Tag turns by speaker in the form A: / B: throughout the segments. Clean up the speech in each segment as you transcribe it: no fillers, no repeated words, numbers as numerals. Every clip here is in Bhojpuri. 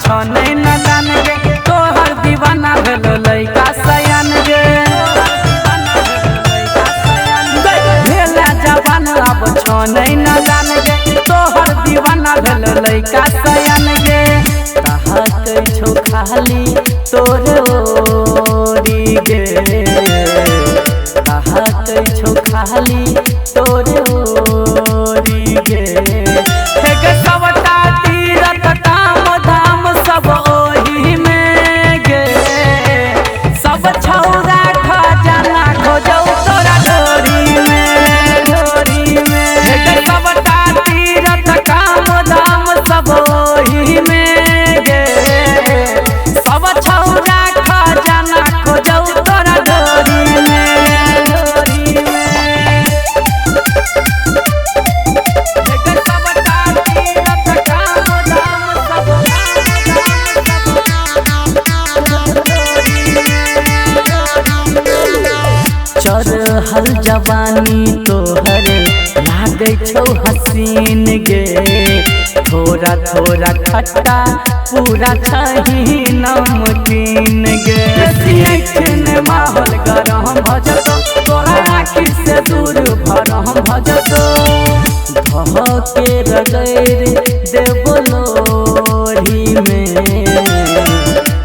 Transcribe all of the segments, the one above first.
A: छने न जान गे तोहर दीवाना भेलो लइका सयान गे भेला जवान अब छने न जान गे तोहर दीवाना भेलो लइका सयान गे कहत छौ खाली तोरे ओरी गे कहत छौ खाली तोरे ओरी गे हे सबटा तीरथ काम धाम सब ओही में गे सब छौरा खजाना खोजौ तोरा डोरी में हे सबटा तीरथ काम धाम सब ओही में गे सब छौरा खजाना खोजौ तोरा डोरी में चढ़ल जवानी तोहर लागे छौ हसीन गे थोड़ा थोड़ा खट्टा पूरा छही नमकीन गे माहौल गरम भजतो तोरा आँखी से दूर भरम भजतो धह के रगैर देवलोरी में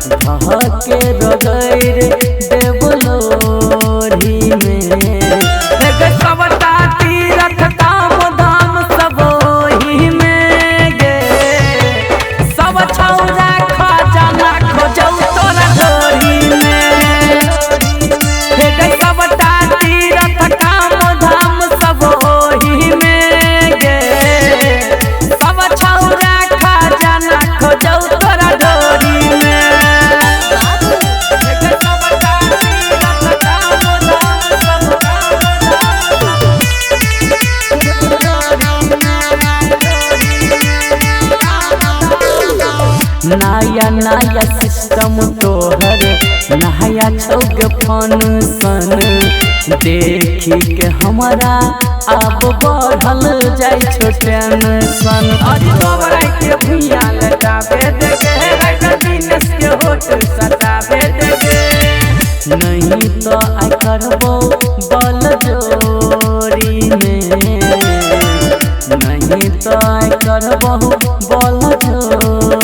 A: धह के रगैर देवलोरी में सबटा तीरथ काम धाम सब ओही में गे सब छौरा खजाना खोजौ तोरा डोरी में हे सबटा तीरथ काम धाम सब ओही में गे सब छौरा खजाना खोजौ तोरा डोरी में नया नया सिस्टम तोहर नया छौग फंक्शन देखी के हमारा अब बढ़ल जाय छो टेंशन के भुइया लटाबे देगे बिजनेस के होट सटाबे देगे नहीं तो आई करबो बल जोरी में नहीं तो आई करबो बल जोरी